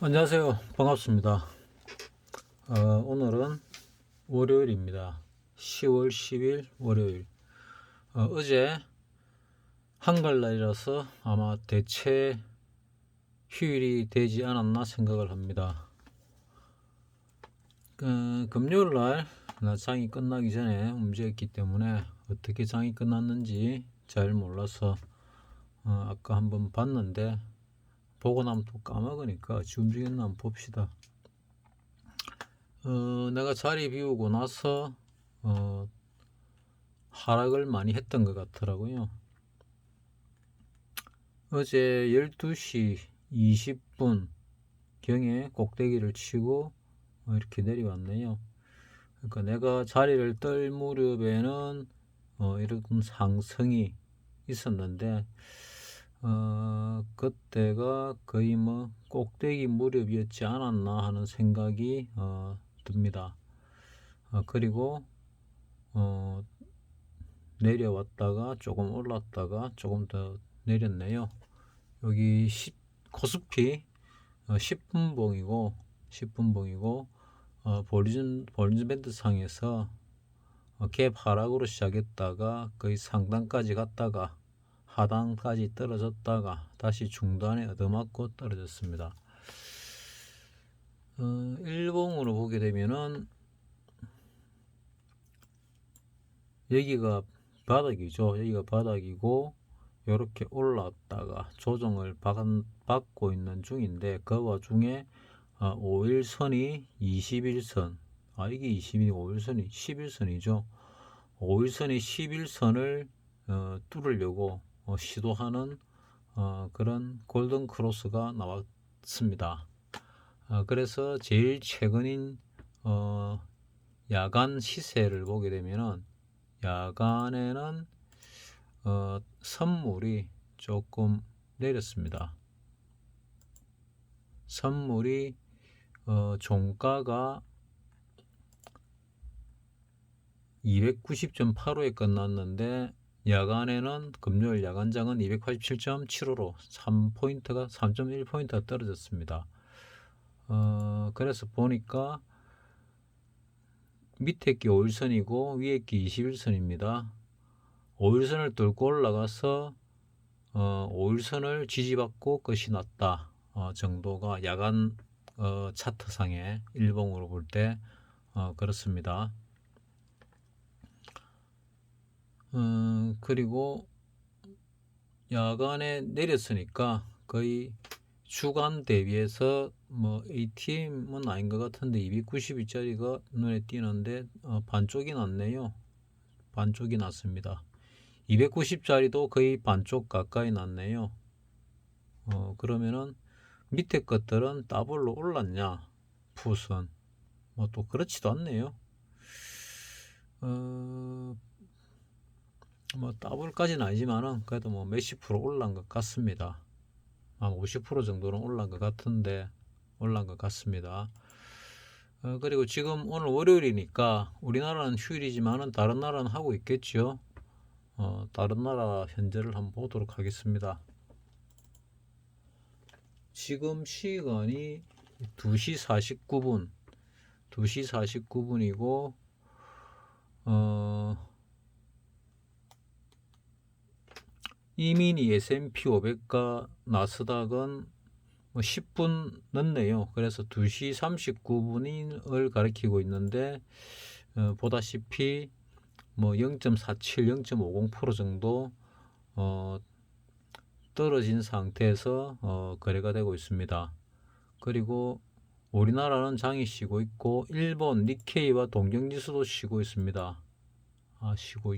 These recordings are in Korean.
안녕하세요. 반갑습니다. 오늘은 월요일입니다. 10월 10일 월요일. 어제 한글날이라서 아마 대체 휴일이 되지 않았나 생각을 합니다. 금요일날 장이 끝나기 전에 움직였기 때문에 어떻게 장이 끝났는지 잘 몰라서 아까 한번 봤는데 보고 나면 또 까먹으니까 어찌 움직였나 한번 봅시다. 내가 자리 비우고 나서 하락을 많이 했던 것 같더라고요. 어제 12시 20분 경에 꼭대기를 치고 이렇게 내려왔네요. 그러니까 내가 자리를 뜰 무렵에는 이런 상승이 있었는데 그때가 거의 뭐 꼭대기 무렵이었지 않았나 하는 생각이 듭니다. 그리고 내려왔다가 조금 올랐다가 조금 더 내렸네요. 여기 코스피 10분봉이고 볼리즘 밴드 상에서 갭 하락으로 시작했다가 거의 상단까지 갔다가 하단까지 떨어졌다가 다시 중단에 얻어맞고 떨어졌습니다. 일봉으로 보게 되면은 여기가 바닥이죠. 여기가 바닥이고 이렇게 올라왔다가 조정을 받고 있는 중인데 그 와중에 5일선이 21선 이게 20일 5일선이 11선이죠. 5일선이 11선을 뚫으려고 시도하는 그런 골든 크로스가 나왔습니다. 그래서 제일 최근인 야간 시세를 보게 되면은 야간에는 선물이 조금 내렸습니다. 선물이 종가가 290.85에 끝났는데 야간에는 금요일 야간장은 287.75로 3포인트가 3.1포인트가 떨어졌습니다. 그래서 보니까 밑에 게 5일선이고 위에 게 21선입니다. 5일선을 뚫고 올라가서 5일선을 지지받고 끝이 났다 정도가 야간 차트상에 일봉으로 볼 때 그렇습니다. 그리고 야간에 내렸으니까 거의 주간 대비해서 뭐 ATM은 아닌 것 같은데 292짜리가 눈에 띄는데 반쪽이 났네요. 반쪽이 났습니다. 290짜리도 거의 반쪽 가까이 났네요. 그러면은 밑에 것들은 더블로 올랐냐? 풋은 뭐 또 그렇지도 않네요. 뭐 더블까지는 아니지만은 그래도 뭐 몇십 프로 올란 것 같습니다. 한 50% 정도는 올란 것 같은데 올란 것 같습니다. 그리고 지금 오늘 월요일이니까 우리나라는 휴일이지만은 다른 나라는 하고 있겠죠. 다른 나라 현재를 한번 보도록 하겠습니다. 지금 시간이 2시 49분 2시 49분이고 이민희 S&P 500과 나스닥은 10분 늦네요. 그래서 2시 39분을 가리키고 있는데 보다시피 뭐 0.47, 0.50% 정도 떨어진 상태에서 거래가 되고 있습니다. 그리고 우리나라는 장이 쉬고 있고 일본 니케이와 동경지수도 쉬고 있습니다. 쉬고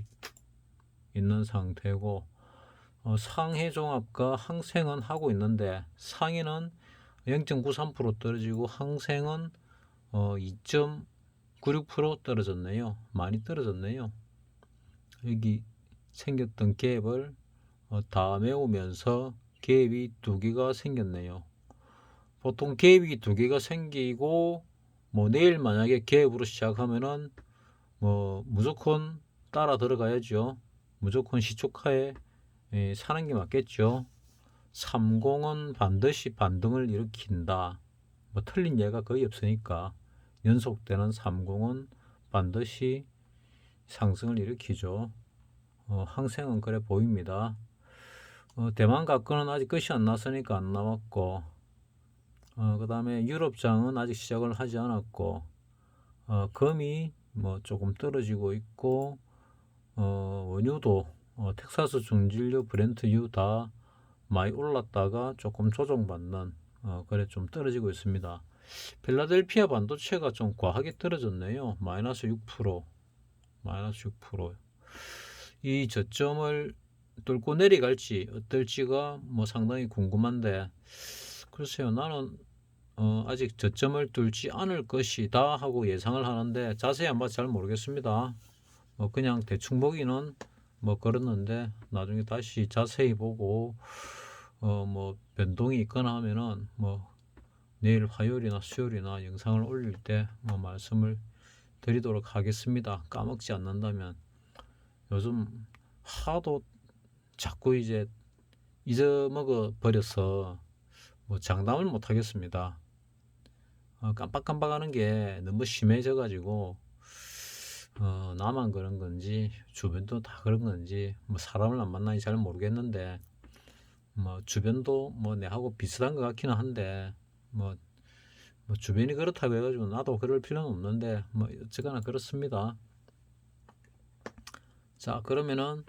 있는 상태고 상해 종합과 항생은 하고 있는데 상해는 0.93% 떨어지고 항생은 2.96% 떨어졌네요. 많이 떨어졌네요. 여기 생겼던 갭을 다 메우면서 갭이 두 개가 생겼네요. 보통 갭이 두 개가 생기고 뭐 내일 만약에 갭으로 시작하면은 뭐 무조건 따라 들어가야죠. 무조건 시초가에 사는 게 맞겠죠. 30은 반드시 반등을 일으킨다. 뭐 틀린 예가 거의 없으니까 연속되는 30은 반드시 상승을 일으키죠. 항생은 그래 보입니다. 대만 가건은 아직 끝이 안 났으니까 안 나왔고, 그 다음에 유럽장은 아직 시작을 하지 않았고, 금이 뭐 조금 떨어지고 있고, 원유도 텍사스 중진유, 브렌트유 다 많이 올랐다가 조금 조정받는 그래 좀 떨어지고 있습니다. 필라델피아 반도체가 좀 과하게 떨어졌네요. 마이너스 6%, 마이너스 6%. 이 저점을 뚫고 내려갈지 어떨지가 뭐 상당히 궁금한데, 글쎄요, 나는 아직 저점을 뚫지 않을 것이다 하고 예상을 하는데 자세히 한번 잘 모르겠습니다. 그냥 대충 보기는 뭐 그렇는데 나중에 다시 자세히 보고 뭐 변동이 있거나 하면은 뭐 내일 화요일이나 수요일이나 영상을 올릴 때 뭐 말씀을 드리도록 하겠습니다. 까먹지 않는다면. 요즘 하도 자꾸 이제 잊어먹어 버려서 뭐 장담을 못 하겠습니다. 깜빡깜빡하는 게 너무 심해져 가지고 나만 그런 건지 주변도 다 그런 건지 뭐 사람을 안 만나니 잘 모르겠는데, 뭐 주변도 뭐 내하고 비슷한 것 같기는 한데 뭐 주변이 그렇다고 해가지고 나도 그럴 필요는 없는데 뭐 어쨌거나 그렇습니다. 자, 그러면은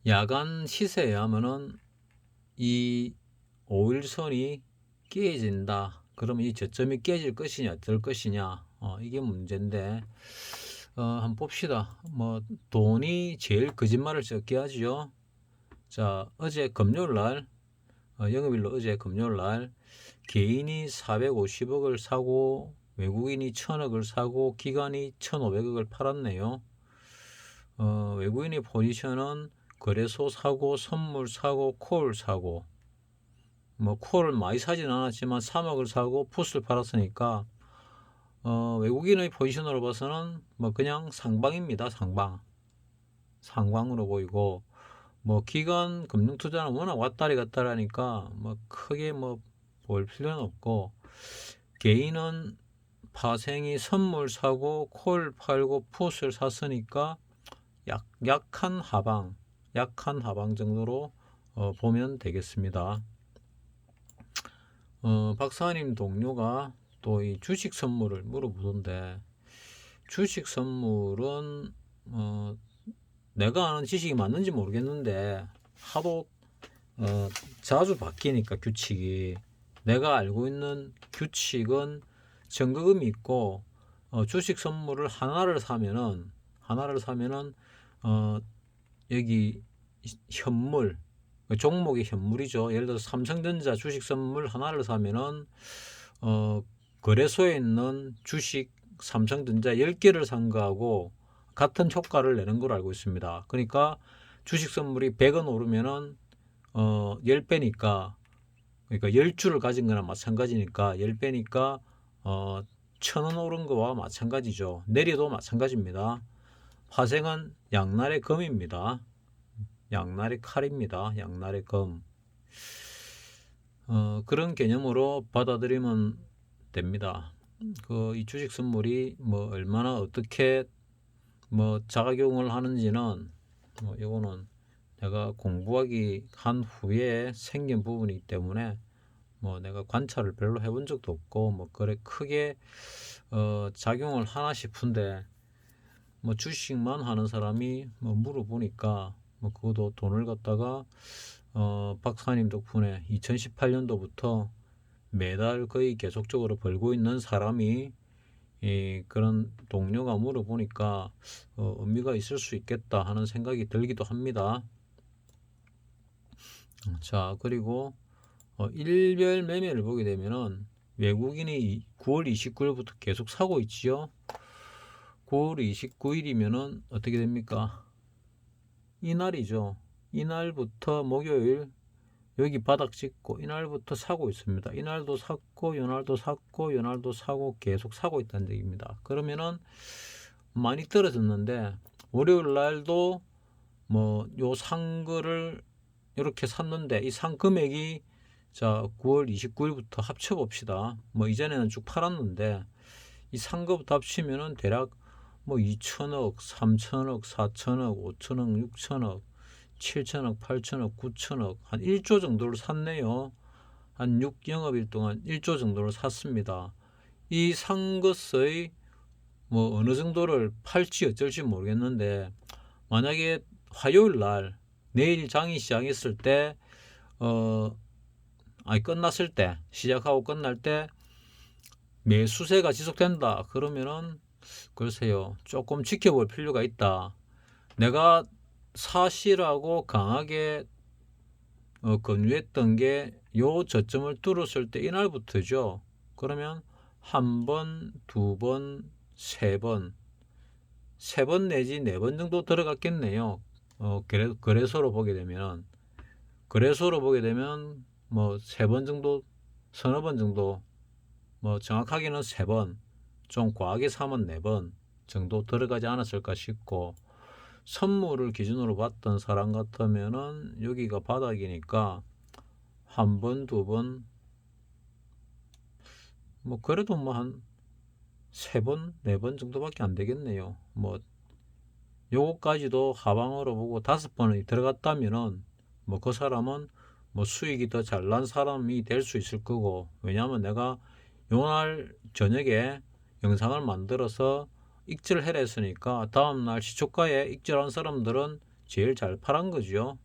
야간 시세에 하면은 이 5일선이 깨진다. 그러면 이 저점이 깨질 것이냐 어떨 것이냐, 이게 문제인데, 한번 봅시다. 뭐 돈이 제일 거짓말을 적게 하죠. 자, 어제 금요일날, 영업일로 어제 금요일날 개인이 450억을 사고 외국인이 1000억을 사고 기관이 1500억을 팔았네요. 외국인의 포지션은 거래소 사고 선물 사고 콜 사고, 뭐 콜을 많이 사진 않았지만 3억을 사고 풋을 팔았으니까 외국인의 포지션으로 봐서는 뭐 그냥 상방입니다. 상방으로 보이고, 뭐 기관 금융투자는 워낙 왔다리 갔다리 하니까 뭐 크게 뭐 볼 필요는 없고, 개인은 파생이 선물 사고 콜 팔고 풋을 샀으니까 약한 하방 정도로 보면 되겠습니다. 박사님 동료가 또 이 주식 선물을 물어보던데, 주식 선물은 내가 아는 지식이 맞는지 모르겠는데 하도 자주 바뀌니까 규칙이, 내가 알고 있는 규칙은 정거금이 있고, 주식 선물을 하나를 사면은 여기 현물, 종목이 현물이죠. 예를 들어서 삼성전자 주식 선물 하나를 사면은 거래소에 있는 주식 삼성전자 10개를 산 거하고 같은 효과를 내는 걸 알고 있습니다. 그러니까 주식 선물이 100원 오르면은 10배니까, 그러니까 10주를 가진 거나 마찬가지니까 10배니까 1000원 오른 거와 마찬가지죠. 내려도 마찬가지입니다. 파생은 양날의 검입니다. 양날의 칼입니다. 양날의 검. 그런 개념으로 받아들이면 됩니다. 이 주식 선물이 뭐 얼마나 어떻게 뭐 작용을 하는지는 이거는 내가 공부하기 한 후에 생긴 부분이기 때문에 뭐 내가 관찰을 별로 해본 적도 없고 뭐 그래 크게 작용을 하나 싶은데, 뭐 주식만 하는 사람이 뭐 물어보니까 뭐 그것도 돈을 갖다가 박사님 덕분에 2018년도부터 매달 거의 계속적으로 벌고 있는 사람이, 그런 동료가 물어보니까 의미가 있을 수 있겠다 하는 생각이 들기도 합니다. 자, 그리고 일별 매매를 보게 되면은 외국인이 9월 29일부터 계속 사고 있지요. 9월 29일이면은 어떻게 됩니까? 이날이죠. 이날부터 목요일 여기 바닥 찍고 이날부터 사고 있습니다. 이날도 샀고 요날도 샀고 요날도 사고 계속 사고 있다는 얘기입니다. 그러면은 많이 떨어졌는데 월요일 날도 뭐 요 산 거를 이렇게 샀는데 이 산 금액이 자, 9월 29일부터 합쳐봅시다. 뭐 이전에는 쭉 팔았는데 이 산 거부터 합치면은 대략 뭐 2천억, 3천억, 4천억, 5천억, 6천억, 7천억, 8천억, 9천억 한 1조 정도를 샀네요. 한 6영업일 동안 1조 정도를 샀습니다. 이 산 것의 뭐 어느 정도를 팔지 어쩔지 모르겠는데 만약에 화요일 날 내일 장이 시작했을 때 끝났을 때 시작하고 끝날 때 매수세가 지속된다 그러면은 글쎄요 조금 지켜볼 필요가 있다. 내가 사실하고 강하게 권유했던 게 요 저점을 뚫었을 때 이날부터죠. 그러면 한 번, 두 번, 세 번, 세 번 내지 네 번 정도 들어갔겠네요. 거래소로 보게 되면 뭐 세 번 정도, 서너 번 정도, 뭐 정확하게는 세 번, 좀 과하게 사면 네 번 정도 들어가지 않았을까 싶고, 선물을 기준으로 봤던 사람 같으면은 여기가 바닥이니까 한 번, 두 번, 뭐 그래도 뭐 한 세 번, 네 번 정도밖에 안 되겠네요. 뭐 요거까지도 하방으로 보고 다섯 번이 들어갔다면은 뭐 그 사람은 뭐 수익이 더 잘난 사람이 될 수 있을 거고, 왜냐하면 내가 요날 저녁에 영상을 만들어서 익절을 해라 했으니까 다음날 시초가에 익절한 사람들은 제일 잘 팔은 거죠.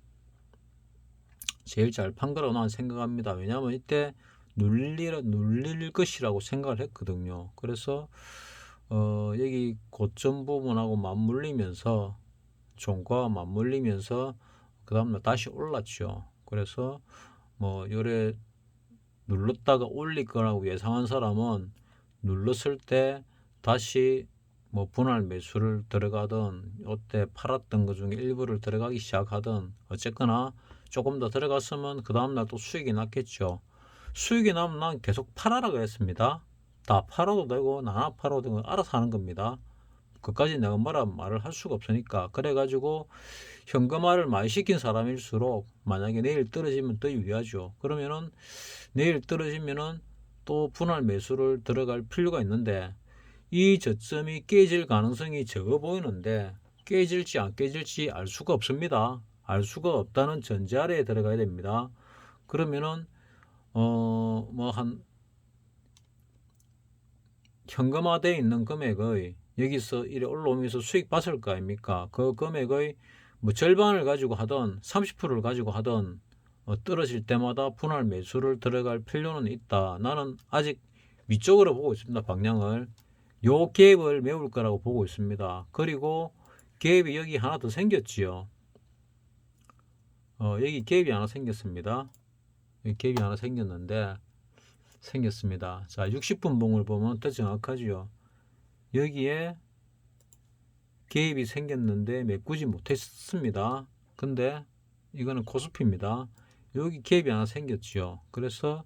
제일 잘 판 거라고 나는 생각합니다. 왜냐하면 이때 눌릴 것이라고 생각을 했거든요. 그래서 여기 고점 부분하고 맞물리면서 종가와 맞물리면서 그 다음날 다시 올랐죠. 그래서 뭐 요래 눌렀다가 올릴 거라고 예상한 사람은 눌렀을 때 다시 뭐 분할 매수를 들어가든 이때 팔았던 것 중에 일부를 들어가기 시작하든 어쨌거나 조금 더 들어갔으면 그 다음날 또 수익이 났겠죠. 수익이 나면 난 계속 팔아라고 했습니다. 다 팔아도 되고 나나 팔아도 되고 알아서 하는 겁니다. 그까지 내가 뭐라 말을 할 수가 없으니까. 그래가지고 현금화를 많이 시킨 사람일수록 만약에 내일 떨어지면 더 유리하죠. 그러면은 내일 떨어지면은 또 분할 매수를 들어갈 필요가 있는데 이 저점이 깨질 가능성이 적어 보이는데 깨질지 안 깨질지 알 수가 없습니다. 알 수가 없다는 전제하에 들어가야 됩니다. 그러면은 뭐 한 현금화되어 있는 금액의 여기서 이래 올라오면서 수익 봤을 거 아닙니까? 그 금액의 뭐 절반을 가지고 하던 30%를 가지고 하던 떨어질 때마다 분할 매수를 들어갈 필요는 있다. 나는 아직 위쪽으로 보고 있습니다. 방향을. 요 갭을 메울 거라고 보고 있습니다. 그리고 갭이 여기 하나 더 생겼지요. 여기 갭이 하나 생겼습니다. 여기 갭이 하나 생겼습니다. 자, 60분 봉을 보면 더 정확하지요. 여기에 갭이 생겼는데 메꾸지 못했습니다. 근데 이거는 코스피입니다. 여기 갭이 하나 생겼죠. 그래서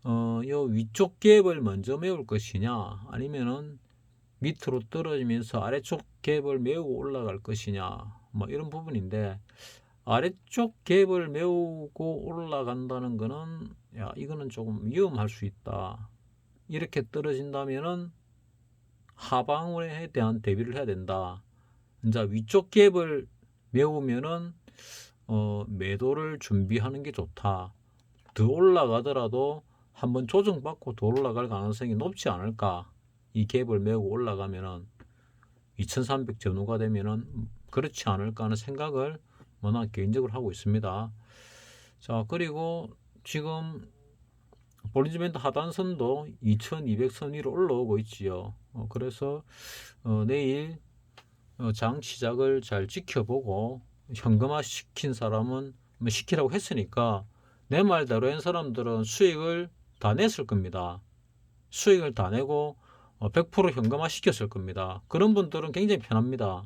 요 위쪽 갭을 먼저 메울 것이냐 아니면은 밑으로 떨어지면서 아래쪽 갭을 메우고 올라갈 것이냐 뭐 이런 부분인데, 아래쪽 갭을 메우고 올라간다는 거는 이거는 조금 위험할 수 있다. 이렇게 떨어진다면은 하방에 대한 대비를 해야 된다. 이제 위쪽 갭을 메우면은 매도를 준비하는 게 좋다. 더 올라가더라도 한번 조정받고 더 올라갈 가능성이 높지 않을까. 이 갭을 메우고 올라가면은 2300 전후가 되면은 그렇지 않을까 하는 생각을 난 개인적으로 하고 있습니다. 자, 그리고 지금 볼린저 밴드 하단선도 2200선 위로 올라오고 있지요. 그래서 내일 장 시작을 잘 지켜보고 현금화 시킨 사람은 뭐 시키라고 했으니까 내 말대로 한 사람들은 수익을 다 냈을 겁니다. 수익을 다 내고 100% 현금화 시켰을 겁니다. 그런 분들은 굉장히 편합니다.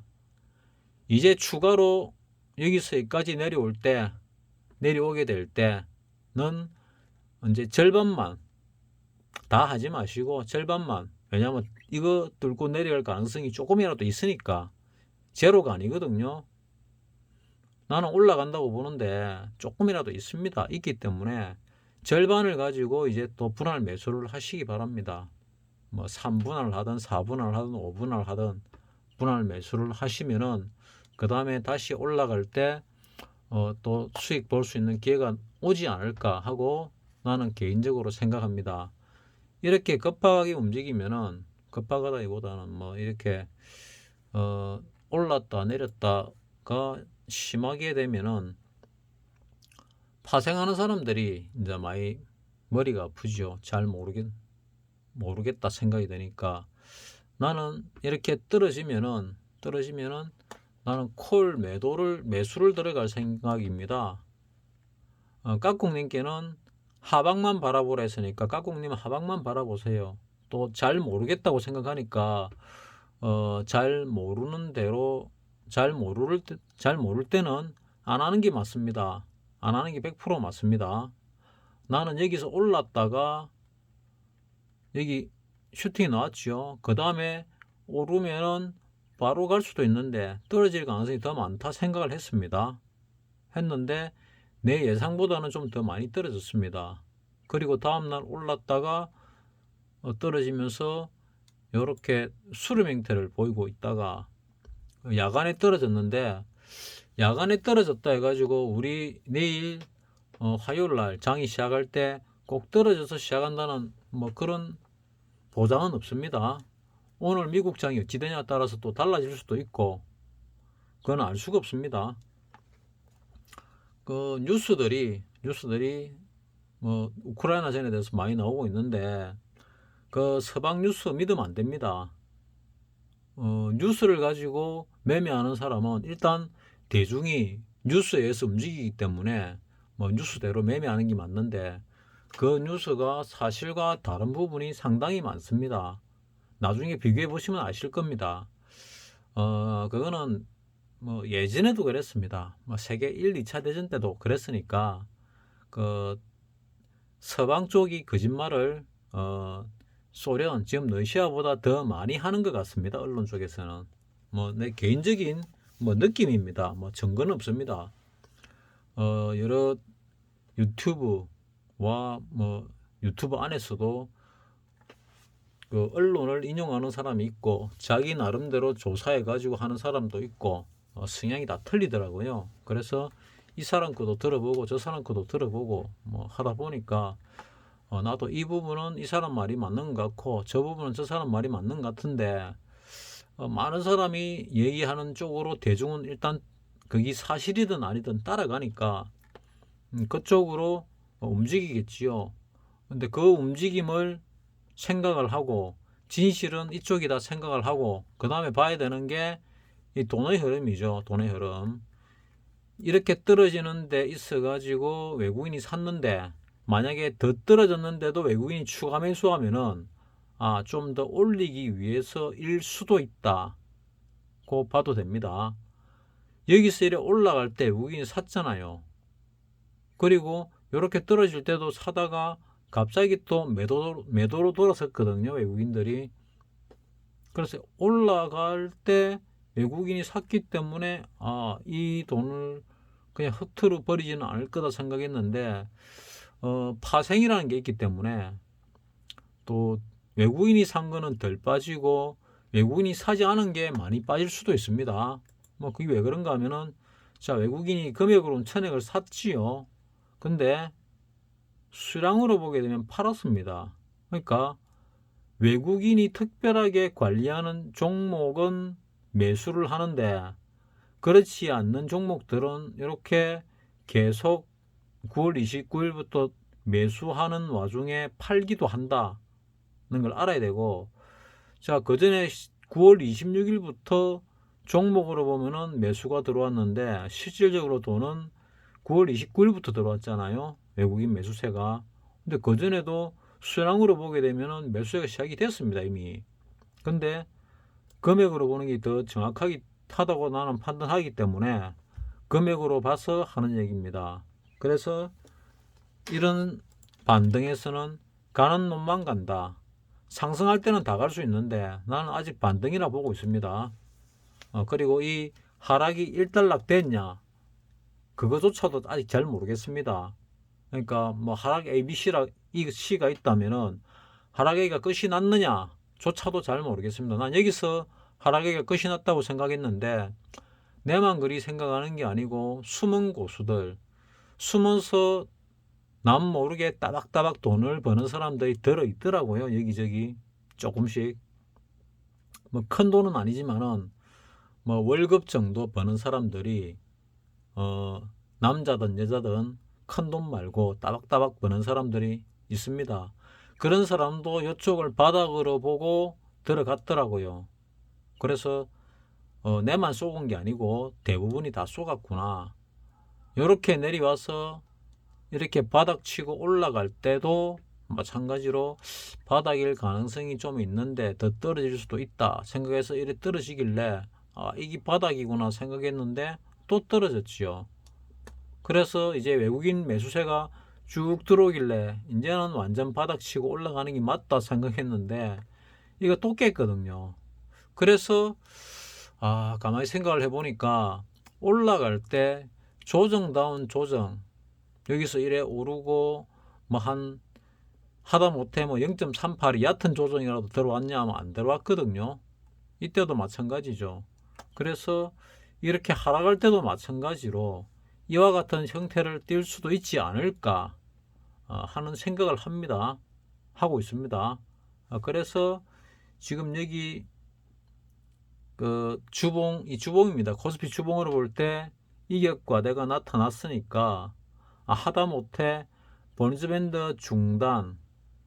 이제 추가로 여기서 여기까지 내려오게 될 때는 이제 절반만 다 하지 마시고 절반만, 왜냐하면 이거 뚫고 내려갈 가능성이 조금이라도 있으니까 제로가 아니거든요. 나는 올라간다고 보는데 조금이라도 있습니다. 있기 때문에 절반을 가지고 이제 또 분할 매수를 하시기 바랍니다. 뭐 3분할 하든 4분할 하든 5분할 하든 분할 매수를 하시면은 그 다음에 다시 올라갈 때 또 수익 볼 수 있는 기회가 오지 않을까 하고 나는 개인적으로 생각합니다. 이렇게 급하게 움직이면은, 급하다기보다는 뭐 이렇게 올랐다 내렸다가 심하게 되면은 파생하는 사람들이 이제 많이 머리가 아프죠. 잘 모르겠다 생각이 되니까, 나는 이렇게 떨어지면은 나는 매수를 들어갈 생각입니다. 까꿍님께는 하방만 바라보라 했으니까 까꿍님 하방만 바라보세요. 또 잘 모르겠다고 생각하니까 잘 모를 때는 안 하는 게 맞습니다. 안 하는 게 100% 맞습니다. 나는 여기서 올랐다가 여기 슈팅이 나왔죠. 그 다음에 오르면은 바로 갈 수도 있는데 떨어질 가능성이 더 많다 생각을 했는데 내 예상보다는 좀 더 많이 떨어졌습니다. 그리고 다음날 올랐다가 떨어지면서 이렇게 수렴 형태를 보이고 있다가 야간에 떨어졌는데, 야간에 떨어졌다 해가지고 우리 내일 화요일날 장이 시작할 때 꼭 떨어져서 시작한다는 뭐 그런 보장은 없습니다. 오늘 미국 장이 어찌 되냐에 따라서 또 달라질 수도 있고, 그건 알 수가 없습니다. 그 뉴스들이 뭐 우크라이나 전에 대해서 많이 나오고 있는데 그 서방 뉴스 믿으면 안 됩니다. 뉴스를 가지고 매매하는 사람은 일단 대중이 뉴스에 의해서 움직이기 때문에 뭐 뉴스대로 매매하는 게 맞는데, 그 뉴스가 사실과 다른 부분이 상당히 많습니다. 나중에 비교해 보시면 아실 겁니다. 그거는 뭐 예전에도 그랬습니다. 뭐 세계 1, 2차 대전 때도 그랬으니까 그 서방 쪽이 거짓말을 소련, 지금 러시아보다 더 많이 하는 것 같습니다. 언론 쪽에서는. 뭐 내 개인적인 뭐 느낌입니다. 뭐 증거는 없습니다. 여러 유튜브와 뭐 유튜브 안에서도 그 언론을 인용하는 사람이 있고 자기 나름대로 조사해 가지고 하는 사람도 있고 성향이 다 틀리더라고요. 그래서 이 사람 것도 들어보고 저 사람 것도 들어보고 뭐 하다 보니까 나도 이 부분은 이 사람 말이 맞는 것 같고 저 부분은 저 사람 말이 맞는 것 같은데, 많은 사람이 얘기하는 쪽으로 대중은 일단 그게 사실이든 아니든 따라가니까 그쪽으로 움직이겠지요. 근데 그 움직임을 생각을 하고 진실은 이쪽이다 생각을 하고 그 다음에 봐야 되는 게 이 돈의 흐름이죠. 돈의 흐름. 이렇게 떨어지는 데 있어 가지고 외국인이 샀는데 만약에 더 떨어졌는데도 외국인이 추가 매수하면은 좀 더 올리기 위해서일 수도 있다 고 봐도 됩니다. 여기서 이래 올라갈 때 외국인이 샀잖아요. 그리고 이렇게 떨어질 때도 사다가 갑자기 또 매도로 돌아섰거든요, 외국인들이. 그래서 올라갈 때 외국인이 샀기 때문에 이 돈을 그냥 흩트러 버리지는 않을 거다 생각했는데, 파생이라는 게 있기 때문에 또 외국인이 산 거는 덜 빠지고 외국인이 사지 않은 게 많이 빠질 수도 있습니다. 뭐 그게 왜 그런가 하면은, 자, 외국인이 금액으로는 1000억을 샀지요. 근데 수량으로 보게 되면 팔았습니다. 그러니까 외국인이 특별하게 관리하는 종목은 매수를 하는데 그렇지 않는 종목들은 이렇게 계속 9월 29일부터 매수하는 와중에 팔기도 한다는 걸 알아야 되고, 자, 그 전에 9월 26일부터 종목으로 보면은 매수가 들어왔는데 실질적으로 돈은 9월 29일부터 들어왔잖아요. 외국인 매수세가. 근데 그 전에도 수량으로 보게 되면은 매수세가 시작이 됐습니다, 이미. 근데 금액으로 보는 게 더 정확하게 하다고 나는 판단하기 때문에 금액으로 봐서 하는 얘기입니다. 그래서 이런 반등에서는 가는 놈만 간다. 상승할 때는 다 갈 수 있는데 나는 아직 반등이라 보고 있습니다. 그리고 이 하락이 일단락 됐냐, 그거조차도 아직 잘 모르겠습니다. 그러니까 뭐 하락 ABC가 있다면은 하락 A가 끝이 났느냐 조차도 잘 모르겠습니다. 난 여기서 하락 A가 끝이 났다고 생각했는데 내만 그리 생각하는 게 아니고 숨은 고수들, 숨어서 남 모르게 따박따박 돈을 버는 사람들이 들어 있더라고요. 여기저기 조금씩. 뭐 큰 돈은 아니지만은 뭐 월급 정도 버는 사람들이 남자든 여자든 큰 돈 말고 따박따박 버는 사람들이 있습니다. 그런 사람도 이쪽을 바닥으로 보고 들어갔더라고요. 그래서 내만 쏘은 게 아니고 대부분이 다 쏘갔구나. 이렇게 내려와서 이렇게 바닥 치고 올라갈 때도 마찬가지로 바닥일 가능성이 좀 있는데 더 떨어질 수도 있다 생각해서 이렇게 떨어지길래 이게 바닥이구나 생각했는데 또 떨어졌지요. 그래서 이제 외국인 매수세가 쭉 들어오길래 이제는 완전 바닥 치고 올라가는 게 맞다 생각했는데 이거 또 깼거든요. 그래서 가만히 생각을 해보니까 올라갈 때 조정다운 조정, 여기서 이래 오르고 뭐 하다못해 뭐 0.38이 얕은 조정이라도 들어왔냐 하면 안 들어왔거든요. 이때도 마찬가지죠. 그래서 이렇게 하락할 때도 마찬가지로 이와 같은 형태를 띌 수도 있지 않을까 하는 생각을 하고 있습니다. 그래서 지금 여기 이 주봉입니다. 코스피 주봉으로 볼 때 이격과대가 나타났으니까 하다못해 볼린저밴드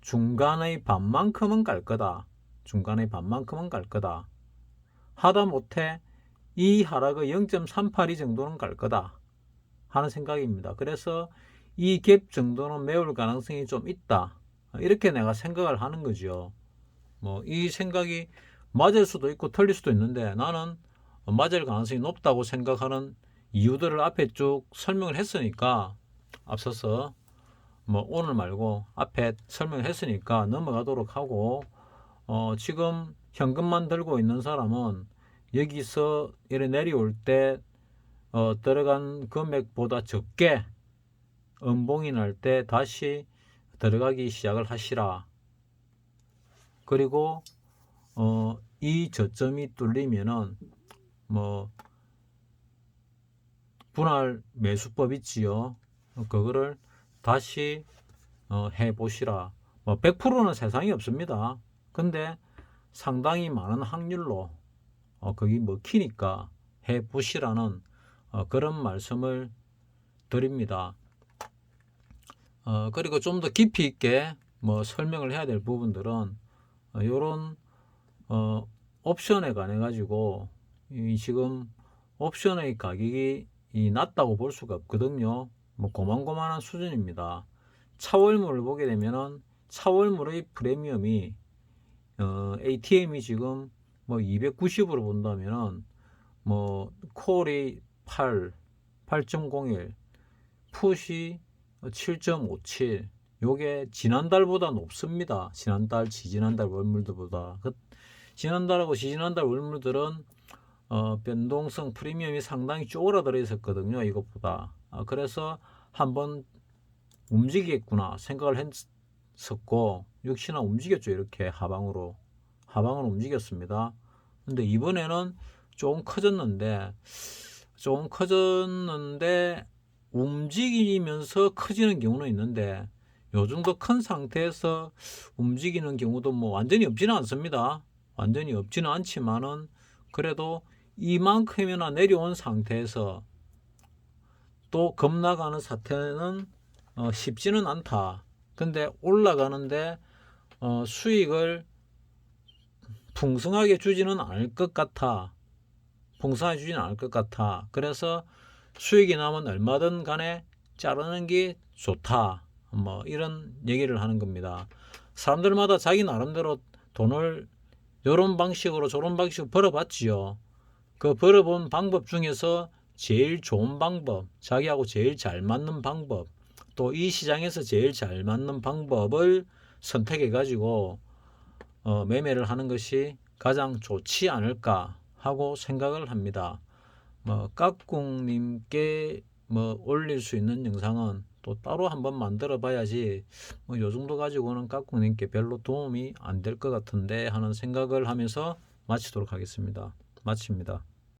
중간의 반만큼은 갈 거다. 중간의 반만큼은 갈 거다. 하다못해 이 하락의 0.382 정도는 갈 거다 하는 생각입니다. 그래서 이 갭 정도는 메울 가능성이 좀 있다. 이렇게 내가 생각을 하는 거죠. 뭐 이 생각이 맞을 수도 있고 틀릴 수도 있는데 나는 맞을 가능성이 높다고 생각하는 이유들을 앞에 쭉 설명을 했으니까 앞서서 뭐 오늘 말고 앞에 설명을 했으니까 넘어가도록 하고 지금 현금만 들고 있는 사람은 여기서 이래 내려올 때 들어간 금액보다 적게 음봉이 날 때 다시 들어가기 시작을 하시라. 그리고 이 저점이 뚫리면은 뭐 분할 매수법 있지요. 그거를 다시 해보시라. 뭐 100%는 세상에 없습니다. 근데 상당히 많은 확률로 거기 먹히니까 해보시라는 그런 말씀을 드립니다. 그리고 좀 더 깊이 있게 뭐 설명을 해야 될 부분들은 요런 옵션에 관해 가지고 지금 옵션의 가격이 낮다고 볼 수가 없거든요. 뭐 고만고만한 수준입니다. 차월물을 보게 되면은 차월물의 프리미엄이 ATM이 지금 뭐 290으로 본다면은 뭐 콜이 8.01, 풋이 7.57. 요게 지난달보다 높습니다. 지난달 월물들보다. 지난달하고 지지난달 월물들은 변동성 프리미엄이 상당히 쪼그라들어 있었거든요. 이것보다. 그래서 한번 움직이겠구나 생각을 했었고 역시나 움직였죠. 이렇게 하방으로 움직였습니다. 근데 이번에는 조금 커졌는데 움직이면서 커지는 경우는 있는데 요 정도 큰 상태에서 움직이는 경우도 뭐 완전히 없지는 않습니다. 완전히 없지는 않지만은 그래도 이만큼이나 내려온 상태에서 또 급락하는 사태는 쉽지는 않다. 근데 올라가는데 수익을 풍성하게 주지는 않을 것 같아. 그래서 수익이 나면 얼마든 간에 자르는 게 좋다. 뭐 이런 얘기를 하는 겁니다. 사람들마다 자기 나름대로 돈을 이런 방식으로 저런 방식으로 벌어봤지요. 그 벌어본 방법 중에서 제일 좋은 방법, 자기하고 제일 잘 맞는 방법, 또 이 시장에서 제일 잘 맞는 방법을 선택해 가지고 매매를 하는 것이 가장 좋지 않을까 하고 생각을 합니다. 뭐 깍꿍님께 뭐 올릴 수 있는 영상은 또 따로 한번 만들어 봐야지 뭐 요 정도 가지고는 깍꿍님께 별로 도움이 안 될 것 같은데 하는 생각을 하면서 마치도록 하겠습니다. 마칩니다.